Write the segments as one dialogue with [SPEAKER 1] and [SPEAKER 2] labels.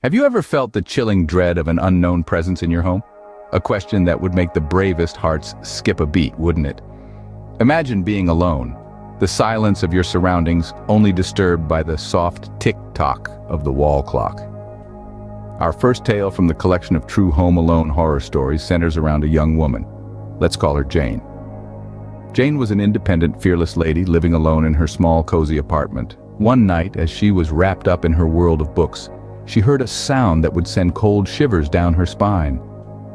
[SPEAKER 1] Have you ever felt the chilling dread of an unknown presence in your home? A question that would make the bravest hearts skip a beat, wouldn't it? Imagine being alone, the silence of your surroundings only disturbed by the soft tick-tock of the wall clock. Our first tale from the collection of true home alone horror stories centers around a young woman. Let's call her Jane. Jane was an independent, fearless lady living alone in her small, cozy apartment. One night, as she was wrapped up in her world of books, she heard a sound that would send cold shivers down her spine.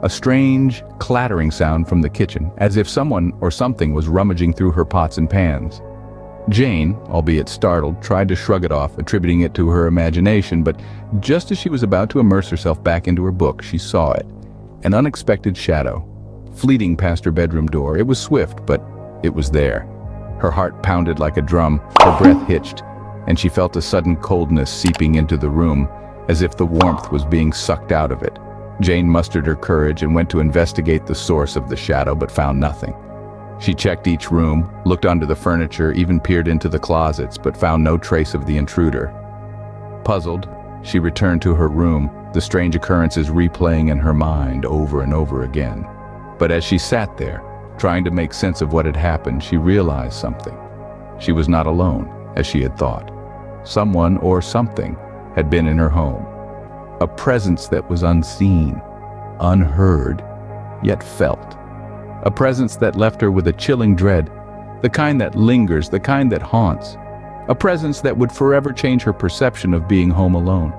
[SPEAKER 1] A strange, clattering sound from the kitchen, as if someone or something was rummaging through her pots and pans. Jane, albeit startled, tried to shrug it off, attributing it to her imagination, but just as she was about to immerse herself back into her book, she saw it. An unexpected shadow, fleeting past her bedroom door. It was swift, but it was there. Her heart pounded like a drum, her breath hitched, and she felt a sudden coldness seeping into the room, as if the warmth was being sucked out of it. Jane mustered her courage and went to investigate the source of the shadow, but found nothing. She checked each room, looked under the furniture, even peered into the closets, but found no trace of the intruder. Puzzled, she returned to her room, the strange occurrences replaying in her mind over and over again. But as she sat there, trying to make sense of what had happened, she realized something. She was not alone, as she had thought. Someone or something had been in her home. A presence that was unseen, unheard, yet felt. A presence that left her with a chilling dread, the kind that lingers, the kind that haunts. A presence that would forever change her perception of being home alone.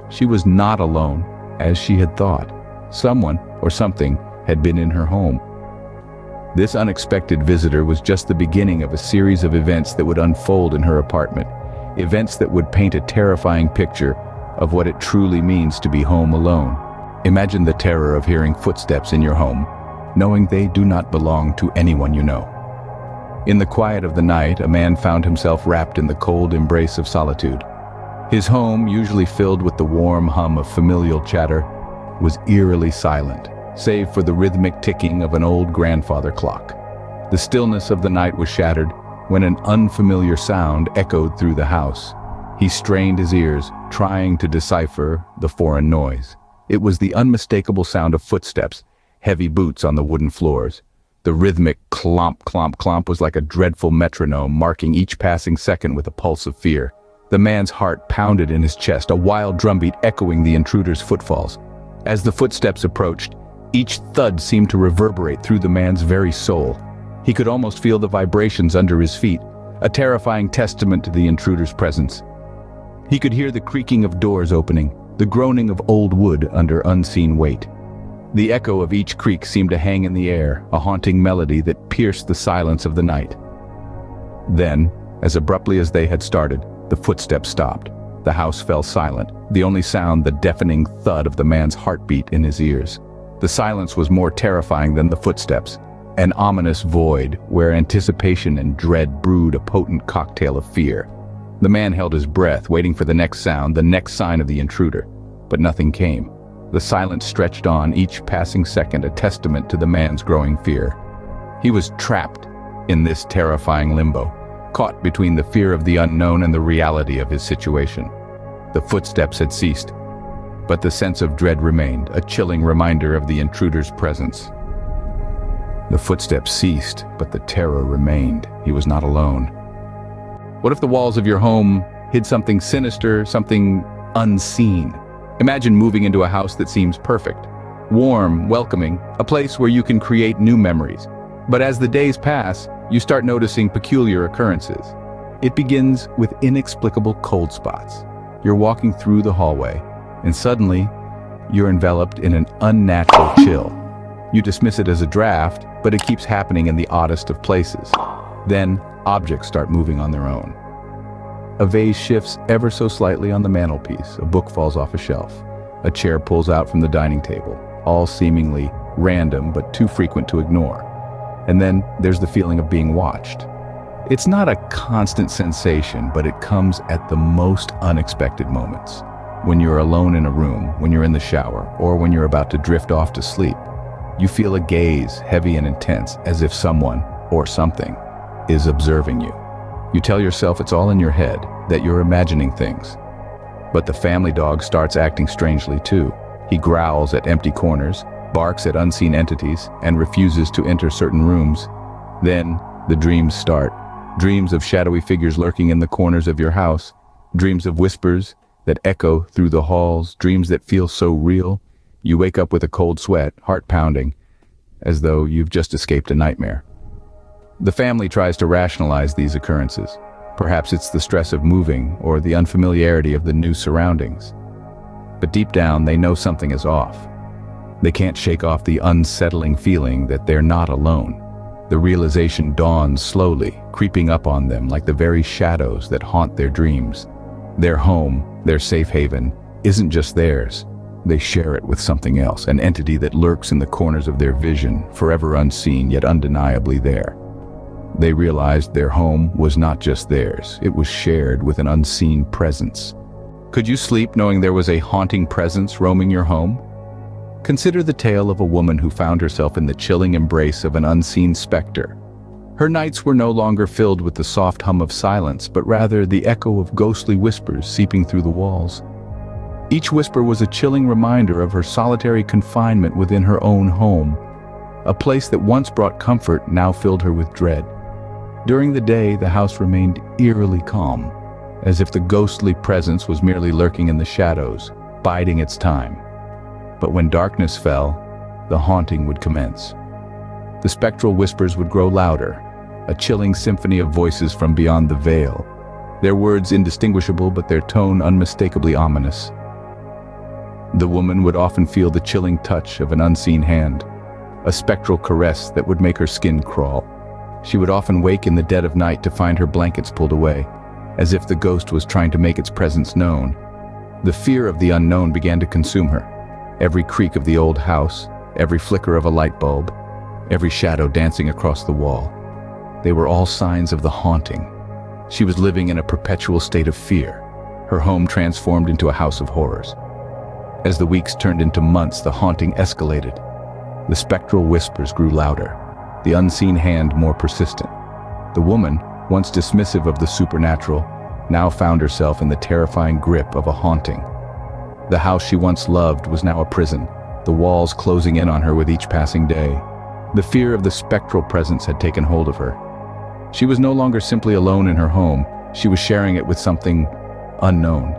[SPEAKER 1] She was not alone, as she had thought. Someone or something had been in her home. This unexpected visitor was just the beginning of a series of events that would unfold in her apartment. Events that would paint a terrifying picture of what it truly means to be home alone. Imagine the terror of hearing footsteps in your home, knowing they do not belong to anyone you know. In the quiet of the night, a man found himself wrapped in the cold embrace of solitude. His home, usually filled with the warm hum of familial chatter, was eerily silent, save for the rhythmic ticking of an old grandfather clock. The stillness of the night was shattered when an unfamiliar sound echoed through the house. He strained his ears, trying to decipher the foreign noise. It was the unmistakable sound of footsteps, heavy boots on the wooden floors. The rhythmic clomp, clomp, clomp was like a dreadful metronome, marking each passing second with a pulse of fear. The man's heart pounded in his chest, a wild drumbeat echoing the intruder's footfalls. As the footsteps approached, each thud seemed to reverberate through the man's very soul. He could almost feel the vibrations under his feet, a terrifying testament to the intruder's presence. He could hear the creaking of doors opening, the groaning of old wood under unseen weight. The echo of each creak seemed to hang in the air, a haunting melody that pierced the silence of the night. Then, as abruptly as they had started, the footsteps stopped. The house fell silent, the only sound the deafening thud of the man's heartbeat in his ears. The silence was more terrifying than the footsteps, an ominous void where anticipation and dread brewed a potent cocktail of fear. The man held his breath, waiting for the next sound, the next sign of the intruder. But nothing came. The silence stretched on, each passing second a testament to the man's growing fear. He was trapped in this terrifying limbo, caught between the fear of the unknown and the reality of his situation. The footsteps had ceased, but the sense of dread remained, a chilling reminder of the intruder's presence. The footsteps ceased, but the terror remained. He was not alone. What if the walls of your home hid something sinister, something unseen? Imagine moving into a house that seems perfect, warm, welcoming, a place where you can create new memories. But as the days pass, you start noticing peculiar occurrences. It begins with inexplicable cold spots. You're walking through the hallway, and suddenly, you're enveloped in an unnatural chill. You dismiss it as a draft, but it keeps happening in the oddest of places. Then, objects start moving on their own. A vase shifts ever so slightly on the mantelpiece, a book falls off a shelf, a chair pulls out from the dining table, all seemingly random but too frequent to ignore. And then there's the feeling of being watched. It's not a constant sensation, but it comes at the most unexpected moments. When you're alone in a room, when you're in the shower, or when you're about to drift off to sleep, you feel a gaze, heavy and intense, as if someone, or something, is observing you. You tell yourself it's all in your head, that you're imagining things. But the family dog starts acting strangely too. He growls at empty corners, barks at unseen entities, and refuses to enter certain rooms. Then, the dreams start. Dreams of shadowy figures lurking in the corners of your house. Dreams of whispers that echo through the halls. Dreams that feel so real, you wake up with a cold sweat, heart pounding, as though you've just escaped a nightmare. The family tries to rationalize these occurrences. Perhaps it's the stress of moving or the unfamiliarity of the new surroundings. But deep down, they know something is off. They can't shake off the unsettling feeling that they're not alone. The realization dawns slowly, creeping up on them like the very shadows that haunt their dreams. Their home, their safe haven, isn't just theirs. They share it with something else, an entity that lurks in the corners of their vision, forever unseen yet undeniably there. They realized their home was not just theirs, it was shared with an unseen presence. Could you sleep knowing there was a haunting presence roaming your home? Consider the tale of a woman who found herself in the chilling embrace of an unseen specter. Her nights were no longer filled with the soft hum of silence, but rather the echo of ghostly whispers seeping through the walls. Each whisper was a chilling reminder of her solitary confinement within her own home. A place that once brought comfort now filled her with dread. During the day, the house remained eerily calm, as if the ghostly presence was merely lurking in the shadows, biding its time. But when darkness fell, the haunting would commence. The spectral whispers would grow louder, a chilling symphony of voices from beyond the veil, their words indistinguishable but their tone unmistakably ominous. The woman would often feel the chilling touch of an unseen hand, a spectral caress that would make her skin crawl. She would often wake in the dead of night to find her blankets pulled away, as if the ghost was trying to make its presence known. The fear of the unknown began to consume her. Every creak of the old house, every flicker of a light bulb, every shadow dancing across the wall. They were all signs of the haunting. She was living in a perpetual state of fear, her home transformed into a house of horrors. As the weeks turned into months, the haunting escalated. The spectral whispers grew louder, the unseen hand more persistent. The woman, once dismissive of the supernatural, now found herself in the terrifying grip of a haunting. The house she once loved was now a prison, the walls closing in on her with each passing day. The fear of the spectral presence had taken hold of her. She was no longer simply alone in her home, she was sharing it with something unknown.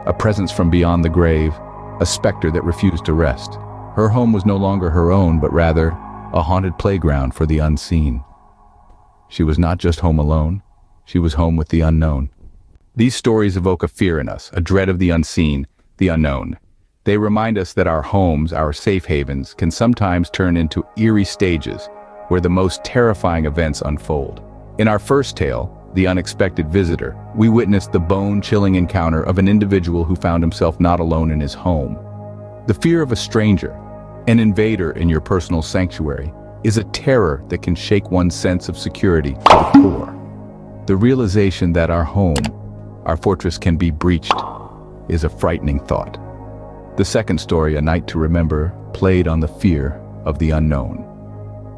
[SPEAKER 1] A presence from beyond the grave, a specter that refused to rest. Her home was no longer her own, but rather a haunted playground for the unseen. She was not just home alone, she was home with the unknown. These stories evoke a fear in us, a dread of the unseen, the unknown. They remind us that our homes, our safe havens, can sometimes turn into eerie stages where the most terrifying events unfold. In our first tale, The Unexpected Visitor, we witnessed the bone-chilling encounter of an individual who found himself not alone in his home. The fear of a stranger, an invader in your personal sanctuary, is a terror that can shake one's sense of security to the core. The realization that our home, our fortress, can be breached is a frightening thought. The second story, A Night to Remember, played on the fear of the unknown.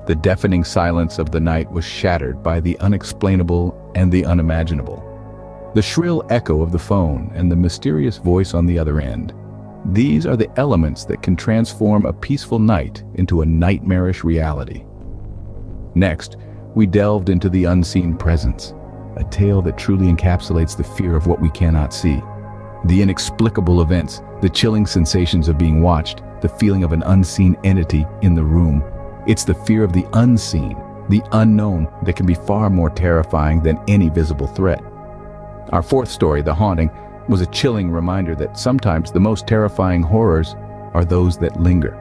[SPEAKER 1] The deafening silence of the night was shattered by the unexplainable and the unimaginable. The shrill echo of the phone and the mysterious voice on the other end. These are the elements that can transform a peaceful night into a nightmarish reality. Next, we delved into The Unseen Presence, a tale that truly encapsulates the fear of what we cannot see. The inexplicable events, the chilling sensations of being watched, the feeling of an unseen entity in the room. It's the fear of the unseen, the unknown, that can be far more terrifying than any visible threat. Our fourth story, The Haunting, was a chilling reminder that sometimes the most terrifying horrors are those that linger.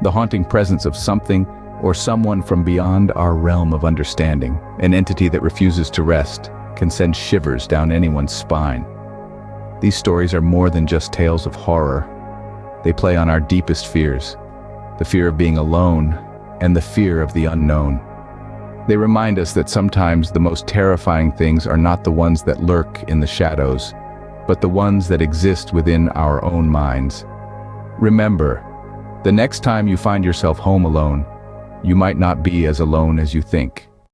[SPEAKER 1] The haunting presence of something or someone from beyond our realm of understanding, an entity that refuses to rest, can send shivers down anyone's spine. These stories are more than just tales of horror. They play on our deepest fears, the fear of being alone and the fear of the unknown. They remind us that sometimes the most terrifying things are not the ones that lurk in the shadows, but the ones that exist within our own minds. Remember, the next time you find yourself home alone, you might not be as alone as you think.